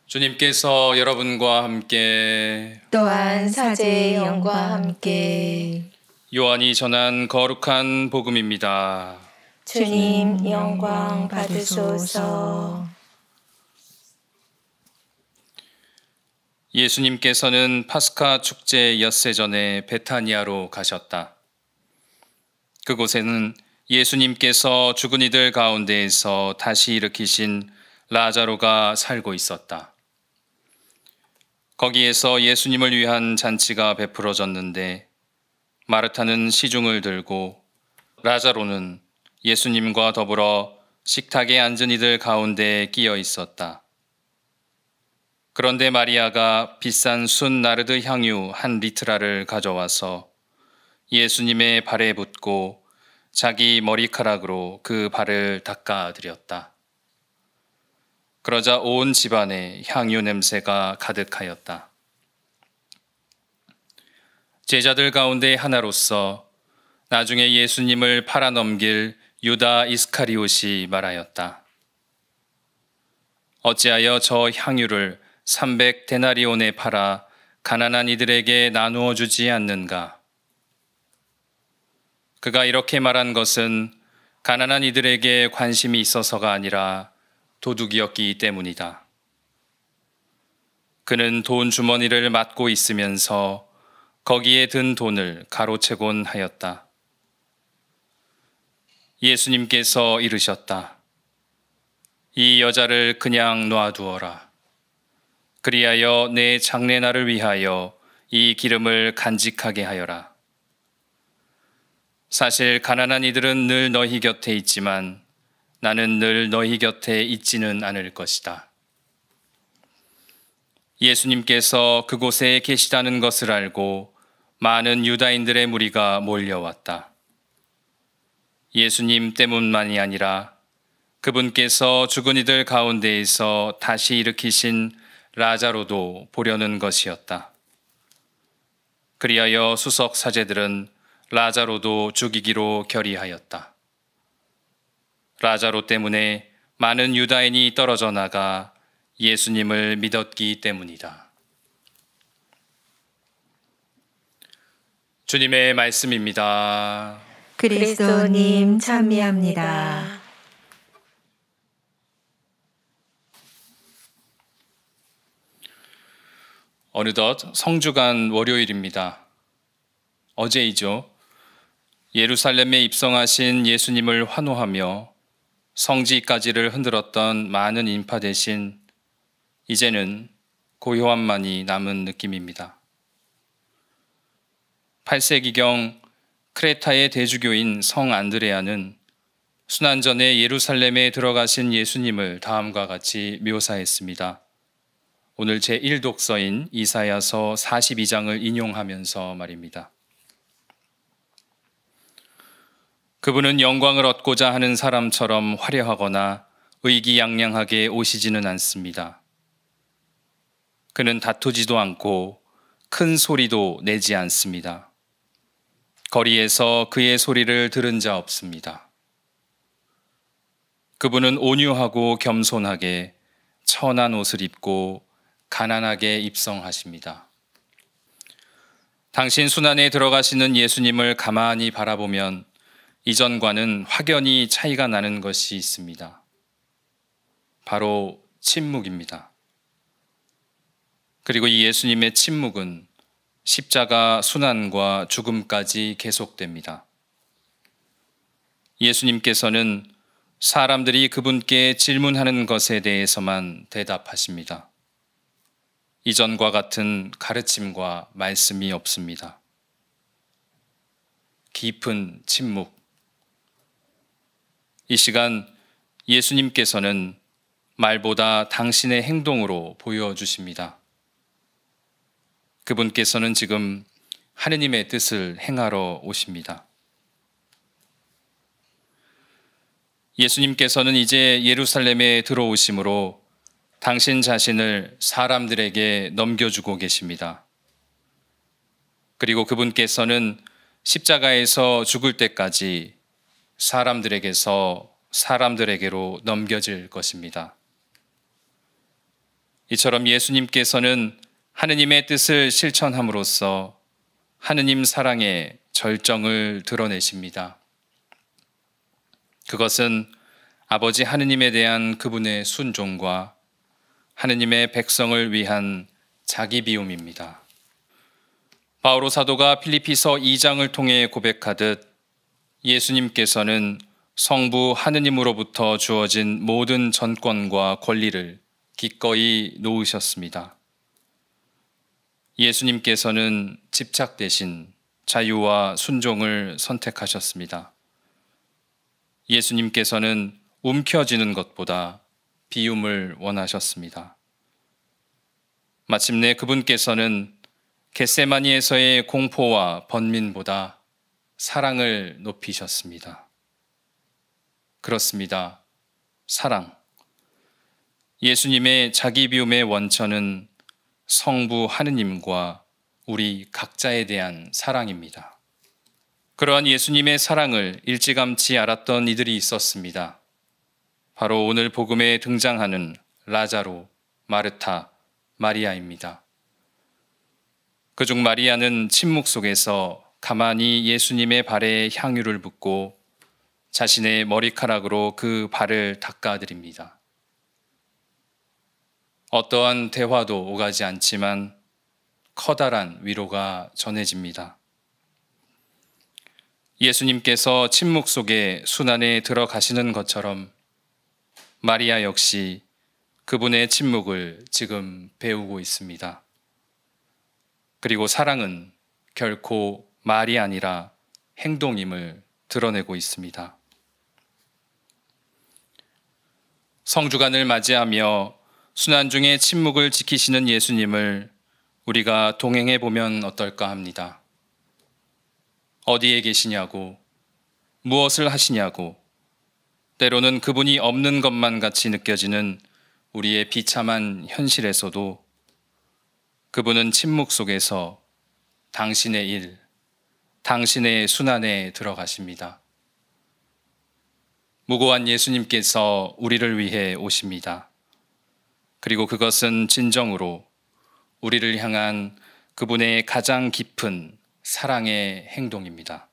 주님께서 여러분과 함께 또한 사제의 영과 함께 요한이 전한 거룩한 복음입니다. 주님 영광 받으소서. 예수님께서는 파스카 축제 엿새 전에 베타니아로 가셨다. 그곳에는 예수님께서 죽은 이들 가운데에서 다시 일으키신 라자로가 살고 있었다. 거기에서 예수님을 위한 잔치가 베풀어졌는데 마르타는 시중을 들고 라자로는 예수님과 더불어 식탁에 앉은 이들 가운데 끼어 있었다. 그런데 마리아가 비싼 순 나르드 향유 1리트라를 가져와서 예수님의 발에 붓고 자기 머리카락으로 그 발을 닦아드렸다. 그러자 온 집안에 향유 냄새가 가득하였다. 제자들 가운데 하나로서 나중에 예수님을 팔아넘길 유다 이스카리옷이 말하였다. 어찌하여 저 향유를 300데나리온에 팔아 가난한 이들에게 나누어 주지 않는가? 그가 이렇게 말한 것은 가난한 이들에게 관심이 있어서가 아니라 도둑이었기 때문이다. 그는 돈 주머니를 맡고 있으면서 거기에 든 돈을 가로채곤 하였다. 예수님께서 이르셨다. 이 여자를 그냥 놔두어라. 그리하여 내 장례날을 위하여 이 기름을 간직하게 하여라. 사실 가난한 이들은 늘 너희 곁에 있지만 나는 늘 너희 곁에 있지는 않을 것이다. 예수님께서 그곳에 계시다는 것을 알고 많은 유다인들의 무리가 몰려왔다. 예수님 때문만이 아니라 그분께서 죽은 이들 가운데에서 다시 일으키신 라자로도 보려는 것이었다. 그리하여 수석 사제들은 라자로도 죽이기로 결의하였다. 라자로 때문에 많은 유다인이 떨어져 나가 예수님을 믿었기 때문이다. 주님의 말씀입니다. 그리스도님 찬미합니다. 어느덧 성주간 월요일입니다. 어제이죠. 예루살렘에 입성하신 예수님을 환호하며 성지까지를 흔들었던 많은 인파 대신 이제는 고요함만이 남은 느낌입니다. 8세기경 크레타의 대주교인 성 안드레아는 순환 전에 예루살렘에 들어가신 예수님을 다음과 같이 묘사했습니다. 오늘 제1독서인 이사야서 42장을 인용하면서 말입니다. 그분은 영광을 얻고자 하는 사람처럼 화려하거나 의기양양하게 오시지는 않습니다. 그는 다투지도 않고 큰 소리도 내지 않습니다. 거리에서 그의 소리를 들은 자 없습니다. 그분은 온유하고 겸손하게 천한 옷을 입고 가난하게 입성하십니다. 당신 순환에 들어가시는 예수님을 가만히 바라보면 이전과는 확연히 차이가 나는 것이 있습니다. 바로 침묵입니다. 그리고 이 예수님의 침묵은 십자가 순환과 죽음까지 계속됩니다. 예수님께서는 사람들이 그분께 질문하는 것에 대해서만 대답하십니다. 이전과 같은 가르침과 말씀이 없습니다. 깊은 침묵. 이 시간 예수님께서는 말보다 당신의 행동으로 보여주십니다. 그분께서는 지금 하느님의 뜻을 행하러 오십니다. 예수님께서는 이제 예루살렘에 들어오심으로 당신 자신을 사람들에게 넘겨주고 계십니다. 그리고 그분께서는 십자가에서 죽을 때까지 사람들에게서 사람들에게로 넘겨질 것입니다. 이처럼 예수님께서는 하느님의 뜻을 실천함으로써 하느님 사랑의 절정을 드러내십니다. 그것은 아버지 하느님에 대한 그분의 순종과 하느님의 백성을 위한 자기 비움입니다. 바오로 사도가 필리피서 2장을 통해 고백하듯 예수님께서는 성부 하느님으로부터 주어진 모든 전권과 권리를 기꺼이 놓으셨습니다. 예수님께서는 집착 대신 자유와 순종을 선택하셨습니다. 예수님께서는 움켜쥐는 것보다 비움을 원하셨습니다. 마침내 그분께서는 겟세마니에서의 공포와 번민보다 사랑을 높이셨습니다. 그렇습니다. 사랑. 예수님의 자기 비움의 원천은 성부 하느님과 우리 각자에 대한 사랑입니다. 그러한 예수님의 사랑을 일찌감치 알았던 이들이 있었습니다. 바로 오늘 복음에 등장하는 라자로, 마르타, 마리아입니다. 그중 마리아는 침묵 속에서 가만히 예수님의 발에 향유를 붓고 자신의 머리카락으로 그 발을 닦아드립니다. 어떠한 대화도 오가지 않지만 커다란 위로가 전해집니다. 예수님께서 침묵 속에 순환에 들어가시는 것처럼 마리아 역시 그분의 침묵을 지금 배우고 있습니다. 그리고 사랑은 결코 말이 아니라 행동임을 드러내고 있습니다. 성주간을 맞이하며 순환 중에 침묵을 지키시는 예수님을 우리가 동행해 보면 어떨까 합니다. 어디에 계시냐고, 무엇을 하시냐고, 때로는 그분이 없는 것만 같이 느껴지는 우리의 비참한 현실에서도 그분은 침묵 속에서 당신의 일, 당신의 순환에 들어가십니다. 무고한 예수님께서 우리를 위해 오십니다. 그리고 그것은 진정으로 우리를 향한 그분의 가장 깊은 사랑의 행동입니다.